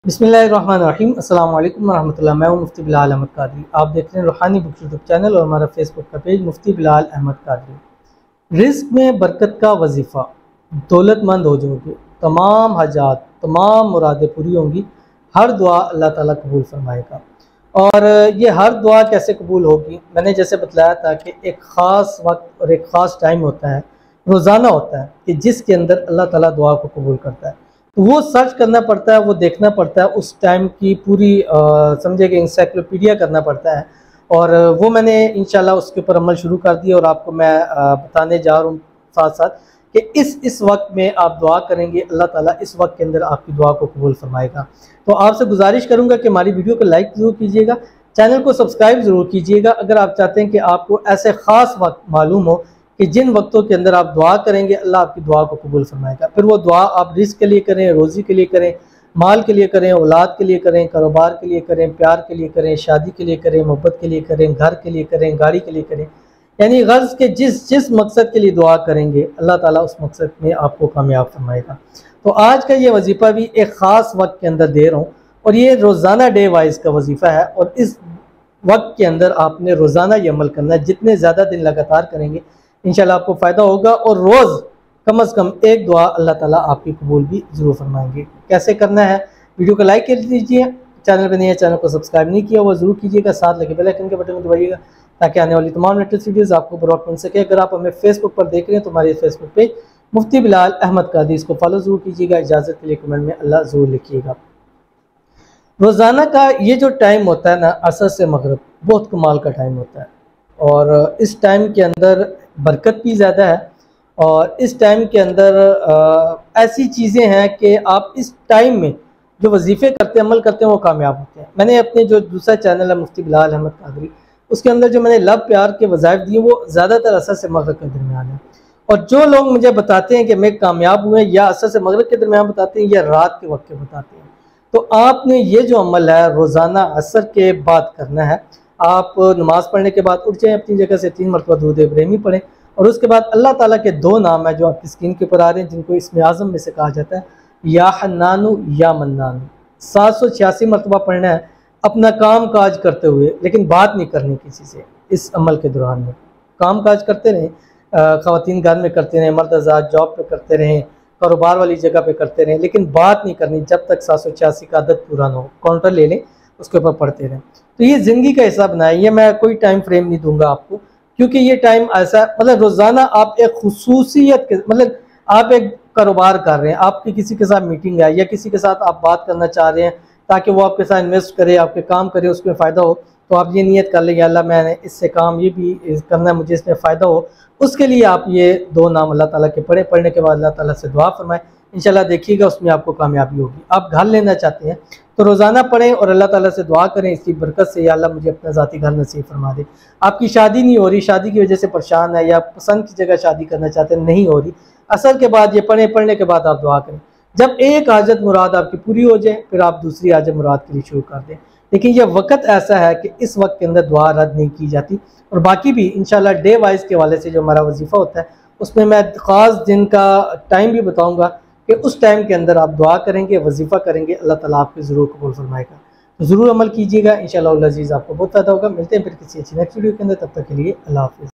बिस्मिल्लाहिर्रहमानिर्रहीम। अस्सलाम वालेकुम रहमतुल्लाह। मैं हूं मुफ्ती बिलाल अहमद कादरी। आप देख रहे हैं रूहानी बुक यूट्यूब चैनल और हमारा फेसबुक का पेज मुफ्ती बिलाल अहमद कादरी। रिस्क में बरकत का वजीफ़ा, दौलतमंद हो जाओगे, तमाम हजात तमाम मुरादें पूरी होंगी, हर दुआ अल्लाह ताला कबूल फरमाएगा। और ये हर दुआ कैसे कबूल होगी, मैंने जैसे बतलाया था कि एक ख़ास वक्त और एक ख़ास टाइम होता है, रोज़ाना होता है कि जिसके अंदर अल्लाह ताला दुआ को कबूल करता है। तो वो सर्च करना पड़ता है, वो देखना पड़ता है, उस टाइम की पूरी समझे कि इंसाइक्लोपीडिया करना पड़ता है। और वो मैंने इंशाल्लाह उसके ऊपर अमल शुरू कर दिया और आपको मैं बताने जा रहा हूँ साथ साथ कि इस वक्त में आप दुआ करेंगे, अल्लाह ताला इस वक्त के अंदर आपकी दुआ को कबूल फरमाएगा। तो आपसे गुजारिश करूँगा कि हमारी वीडियो को लाइक ज़रूर कीजिएगा, चैनल को सब्सक्राइब ज़रूर कीजिएगा अगर आप चाहते हैं कि आपको ऐसे ख़ास वक्त मालूम हो कि जिन वक्तों के अंदर आप दुआ करेंगे अल्लाह आपकी दुआ को कबूल फरमाएगा। फिर वो दुआ आप रिज़्क़ के लिए करें, रोज़ी के लिए करें, माल के लिए करें, औलाद के लिए करें, कारोबार के लिए करें, प्यार के लिए करें, शादी के लिए करें, मोहब्बत के लिए करें, घर के लिए करें, गाड़ी के लिए करें, यानी गर्ज़ के जिस जिस मकसद के लिए दुआ करेंगे अल्लाह ताला उस मकसद में आपको कामयाब फरमाएगा। तो आज का ये वजीफ़ा भी एक ख़ास वक्त के अंदर दे रहा हूँ और ये रोज़ाना डे वाइज का वजीफ़ा है और इस वक्त के अंदर आपने रोज़ाना ये अमल करना है। जितने ज़्यादा दिन लगातार करेंगे इंशाल्लाह आपको फ़ायदा होगा और रोज़ कम से कम एक दुआ अल्लाह ताला आपकी कबूल भी ज़रूर फरमाएंगे। कैसे करना है, वीडियो को लाइक कर दीजिए, चैनल पर नहीं है चैनल को सब्सक्राइब नहीं किया हुआ ज़रूर कीजिएगा, साथ लगे बेल आइकन के बटन को दबाइएगा ताकि आने वाली तमाम लेटेस्ट वीडियोज़ आपको बर वक्त मिल सके। अगर आप हमें फेसबुक पर देख रहे हैं तो हमारे फेसबुक पेज मुफ्ती बिलाल अहमद कादरी, इसको फॉलो ज़रूर कीजिएगा। इजाज़त के लिए कमेंट में अल्लाह ज़रूर लिखिएगा। रोज़ाना का ये जो टाइम होता है ना, असर से मगरिब, बहुत कमाल का टाइम होता है और इस टाइम के अंदर बरकत भी ज़्यादा है और इस टाइम के अंदर ऐसी चीज़ें हैं कि आप इस टाइम में जो वजीफ़े करते हैं, अमल करते हैं, वो कामयाब होते हैं। मैंने अपने जो दूसरा चैनल है मुफ्ती बिलाल अहमद कादरी, उसके अंदर जो मैंने लव प्यार के वज़ाइफ दिए वो ज़्यादातर असर से मगरिब के दरमियान है। और जो लोग मुझे बताते हैं कि मैं कामयाब हुए या असर से मगरिब के दरमियान बताते हैं या रात के वक्त के बताते हैं, तो आपने ये जो अमल है रोज़ाना असर के बाद करना है। आप नमाज़ पढ़ने के बाद उठ जाएँ, अपनी जगह से 3 मरतबा दुरूद इब्राहिमी पढ़ें और उसके बाद अल्लाह ताला के 2 नाम है जो आपकी स्क्रीन के ऊपर आ रहे हैं, जिनको इसमें आज़म में से कहा जाता है या हन्नानु या मन्नानु। 786 मरतबा पढ़ना है अपना काम काज करते हुए, लेकिन बात नहीं करनी किसी से। इस अमल के दौरान में काम काज करते रहें, ख़वातीन घर में करते रहें, मर्द आज़ाद जॉब पे करते रहें, कारोबार वाली जगह पे करते रहें, लेकिन बात नहीं करनी जब तक 786 का अदद पूरा ना हो। काउंटर ले लें, उसके ऊपर पढ़ते रहें। तो ये ज़िंदगी का हिस्सा बनाए, ये मैं कोई टाइम फ्रेम नहीं दूंगा आपको, क्योंकि ये टाइम ऐसा मतलब रोज़ाना आप एक खुसूसियत के मतलब आप एक कारोबार कर रहे हैं, आपकी किसी के साथ मीटिंग है या किसी के साथ आप बात करना चाह रहे हैं ताकि वो आपके साथ इन्वेस्ट करे, आपके काम करे, उसमें फ़ायदा हो, तो आप ये नियत कर लें अल्लाह मैंने इससे काम ये भी करना है, मुझे इसमें फ़ायदा हो। उसके लिए आप ये 2 नाम अल्लाह ताला के पढ़ने के बाद अल्लाह ताला से दुआ फरमाएं, इंशाल्लाह देखिएगा उसमें आपको कामयाबी होगी। आप घर लेना चाहते हैं तो रोज़ाना पढ़ें और अल्लाह ताला से दुआ करें इसकी बरकत से, या अल्लाह मुझे अपना ज़ाती घर नसीब फरमा दे। आपकी शादी नहीं हो रही, शादी की वजह से परेशान है या पसंद की जगह शादी करना चाहते हैं, नहीं हो रही, असर के बाद ये पढ़ने के बाद आप दुआ करें। जब एक हाजत मुराद आपकी पूरी हो जाए फिर आप दूसरी हाजत मुराद के लिए शुरू कर दें। लेकिन यह वक्त ऐसा है कि इस वक्त के अंदर दुआ रद्द नहीं की जाती। और बाकी भी इंशाल्लाह डे वाइज के हवाले से जो हमारा वजीफ़ा होता है उसमें मैं ख़ास दिन का टाइम भी बताऊँगा कि उस टाइम के अंदर आप दुआ करेंगे, वजीफ़ा करेंगे, अल्लाह ताला आपको ज़रूर कबूल फरमाएगा। तो ज़रूर अमल कीजिएगा, इंशाअल्लाह अज़ीज़ आपको बहुत फ़ायदा होगा। मिलते हैं फिर किसी अच्छी नेक्स्ट वीडियो के अंदर, तब तक के लिए अल्लाह हाफ़िज़।